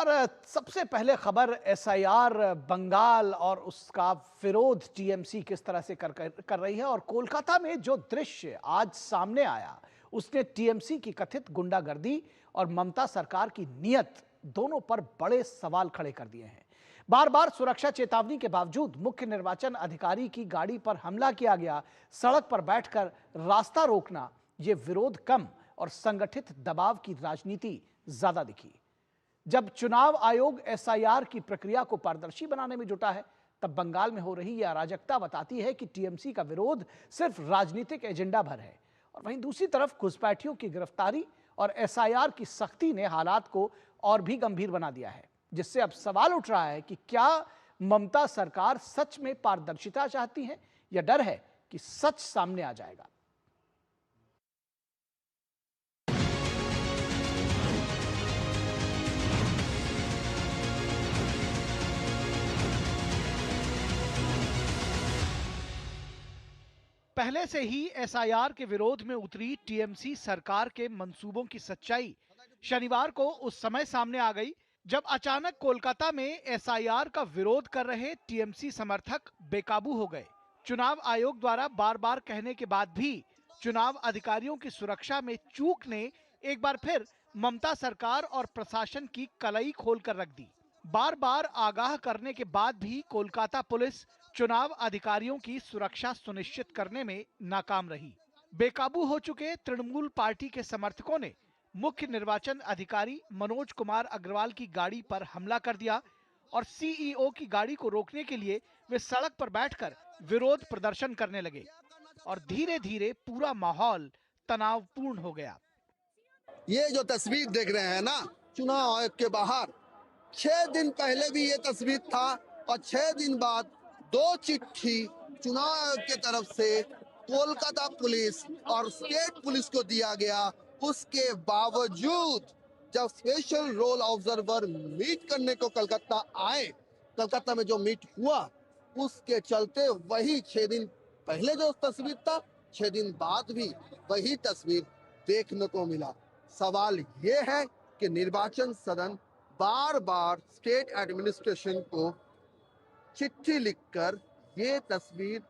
और सबसे पहले खबर एसआईआर बंगाल और उसका विरोध टीएमसी किस तरह से कर रही है। और कोलकाता में जो दृश्य आज सामने आया उसने टीएमसी की कथित गुंडागर्दी और ममता सरकार की नीयत दोनों पर बड़े सवाल खड़े कर दिए हैं। बार बार सुरक्षा चेतावनी के बावजूद मुख्य निर्वाचन अधिकारी की गाड़ी पर हमला किया गया। सड़क पर बैठकर रास्ता रोकना, यह विरोध कम और संगठित दबाव की राजनीति ज्यादा दिखी। जब चुनाव आयोग एसआईआर की प्रक्रिया को पारदर्शी बनाने में जुटा है, तब बंगाल में हो रही यह अराजकता बताती है कि टीएमसी का विरोध सिर्फ राजनीतिक एजेंडा भर है। और वहीं दूसरी तरफ घुसपैठियों की गिरफ्तारी और एसआईआर की सख्ती ने हालात को और भी गंभीर बना दिया है, जिससे अब सवाल उठ रहा है कि क्या ममता सरकार सच में पारदर्शिता चाहती है या डर है कि सच सामने आ जाएगा। पहले से ही एसआईआर के विरोध में उतरी टीएमसी सरकार के मंसूबों की सच्चाई शनिवार को उस समय सामने आ गई जब अचानक कोलकाता में एसआईआर का विरोध कर रहे टीएमसी समर्थक बेकाबू हो गए। चुनाव आयोग द्वारा बार बार कहने के बाद भी चुनाव अधिकारियों की सुरक्षा में चूक ने एक बार फिर ममता सरकार और प्रशासन की कलई खोलकर रख दी। बार बार आगाह करने के बाद भी कोलकाता पुलिस चुनाव अधिकारियों की सुरक्षा सुनिश्चित करने में नाकाम रही। बेकाबू हो चुके तृणमूल पार्टी के समर्थकों ने मुख्य निर्वाचन अधिकारी मनोज कुमार अग्रवाल की गाड़ी पर हमला कर दिया और सीईओ की गाड़ी को रोकने के लिए वे सड़क पर बैठकर विरोध प्रदर्शन करने लगे और धीरे धीरे पूरा माहौल तनावपूर्ण हो गया। ये जो तस्वीर देख रहे हैं ना, चुनाव आयोग के बाहर 6 दिन पहले भी ये तस्वीर था और 6 दिन बाद 2 चिट्ठी चुनाव आयोग की तरफ से कोलकाता पुलिस और स्टेट पुलिस को दिया गया। उसके बावजूद जब स्पेशल रोल ऑब्जर्वर मीट करने को कलकत्ता आए, कलकत्ता में जो मीट हुआ उसके चलते वही 6 दिन पहले जो तस्वीर था, 6 दिन बाद भी वही तस्वीर देखने को मिला। सवाल ये है कि निर्वाचन सदन बार बार स्टेट एडमिनिस्ट्रेशन को चिट्ठी लिखकर ये तस्वीर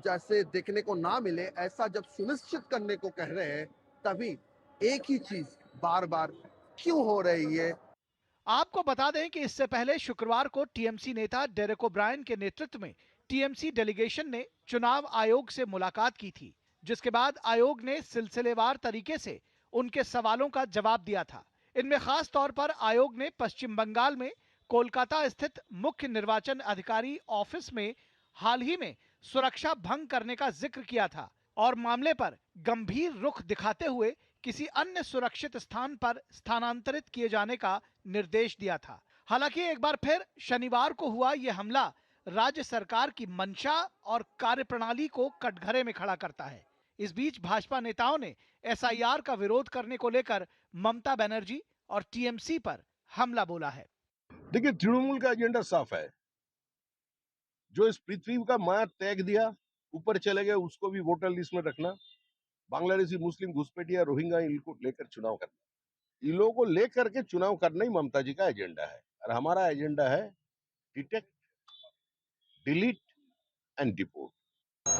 जैसे देखने को ना मिले, ऐसा जब सुनिश्चित करने को कह रहे हैं, तभी एक ही चीज बार बार क्यों हो रही है। आपको बता दें कि इससे पहले शुक्रवार को टीएमसी नेता डेरेक ओब्रायन के नेतृत्व में टीएमसी डेलीगेशन ने चुनाव आयोग से मुलाकात की थी, जिसके बाद आयोग ने सिलसिलेवार तरीके से उनके सवालों का जवाब दिया था। इनमें खास तौर पर आयोग ने पश्चिम बंगाल में कोलकाता स्थित मुख्य निर्वाचन अधिकारी ऑफिस में हाल ही में सुरक्षा भंग करने का जिक्र किया था और मामले पर गंभीर रुख दिखाते हुए किसी अन्य सुरक्षित स्थान पर स्थानांतरित किए जाने का निर्देश दिया था। हालांकि एक बार फिर शनिवार को हुआ यह हमला राज्य सरकार की मंशा और कार्यप्रणाली को कटघरे में खड़ा करता है। इस बीच भाजपा नेताओं ने एसआईआर का विरोध करने को लेकर ममता बनर्जी और टीएमसी पर हमला बोला है। देखिए, तृणमूल का एजेंडा साफ है। जो इस पृथ्वी का माया त्याग दिया, ऊपर चले गए, उसको भी वोटर लिस्ट में रखना, बांग्लादेशी मुस्लिम घुसपैठिया रोहिंग्या इनको लेकर चुनाव करना, इन लोगों को लेकर के चुनाव करना ही ममता जी का एजेंडा है। और हमारा एजेंडा है डिटेक्ट, डिलीट एंड डिपोर्ट।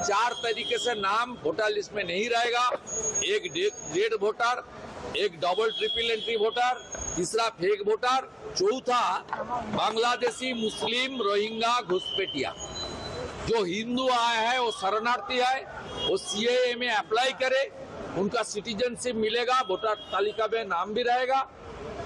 4 तरीके से नाम वोटर लिस्ट में नहीं रहेगा। एक डेड वोटर, एक डबल ट्रिपल एंट्री वोटर, तीसरा फेक वोटर, चौथा बांग्लादेशी मुस्लिम रोहिंग्या घुसपैठिया। जो हिंदू आया है वो शरणार्थी है, वो सीएए में अप्लाई करे, उनका सिटीजनशिप मिलेगा, वोटर तालिका में नाम भी रहेगा।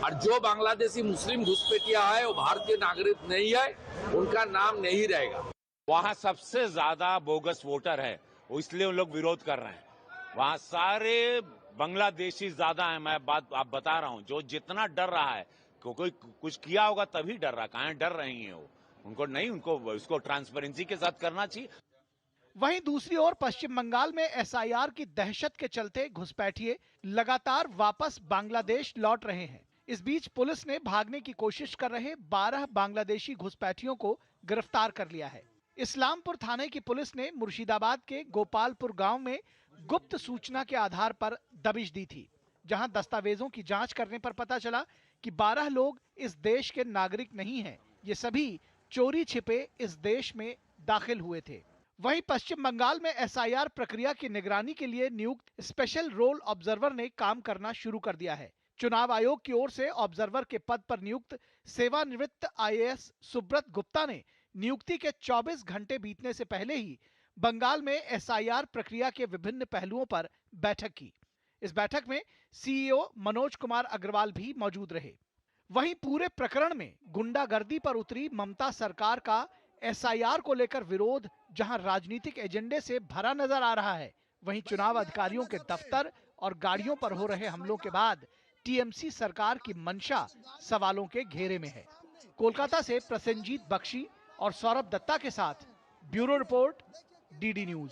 और जो बांग्लादेशी मुस्लिम घुसपैठिया है वो भारतीय नागरिक नहीं है, उनका नाम नहीं रहेगा। वहाँ सबसे ज्यादा बोगस वोटर है, वो इसलिए उन लोग विरोध कर रहे हैं। वहाँ सारे बांग्लादेशी ज्यादा है। मैं बात आप बता रहा हूँ, जो जितना डर रहा है, कोई कुछ किया होगा तभी डर रहा। कहाँ डर रही है वो? उनको नहीं, उनको इसको ट्रांसपेरेंसी के साथ करना चाहिए। वहीं दूसरी ओर पश्चिम बंगाल में एसआईआर की दहशत के चलते घुसपैठिए लगातार वापस बांग्लादेश लौट रहे हैं। इस बीच पुलिस ने भागने की कोशिश कर रहे 12 बांग्लादेशी घुसपैठियों को गिरफ्तार कर लिया है। इस्लामपुर थाने की पुलिस ने मुर्शिदाबाद के गोपालपुर गांव में गुप्त सूचना के आधार पर दबिश दी थी, जहां दस्तावेजों की जांच करने पर पता चला कि 12 लोग इस देश के नागरिक नहीं हैं, ये सभी चोरी छिपे इस देश में दाखिल हुए थे। वहीं पश्चिम बंगाल में एसआईआर प्रक्रिया की निगरानी के लिए नियुक्त स्पेशल रोल ऑब्जर्वर ने काम करना शुरू कर दिया है। चुनाव आयोग की ओर से ऑब्जर्वर के पद पर नियुक्त सेवानिवृत्त आईएएस सुब्रत गुप्ता ने नियुक्ति के 24 घंटे बीतने से पहले ही बंगाल में एसआईआर प्रक्रिया के विभिन्न पहलुओं पर बैठक की। इस बैठक में सीईओ मनोज कुमार अग्रवाल भी मौजूद रहे। वहीं पूरे प्रकरण में गुंडागर्दी पर उतरी ममता सरकार का एसआईआर को लेकर विरोध जहां राजनीतिक एजेंडे से भरा नजर आ रहा है, वहीं चुनाव अधिकारियों के दफ्तर और गाड़ियों पर हो रहे हमलों के बाद टीएमसी सरकार की मंशा सवालों के घेरे में है। कोलकाता से प्रसेनजीत बख्शी और सौरभ दत्ता के साथ ब्यूरो रिपोर्ट, डीडी न्यूज।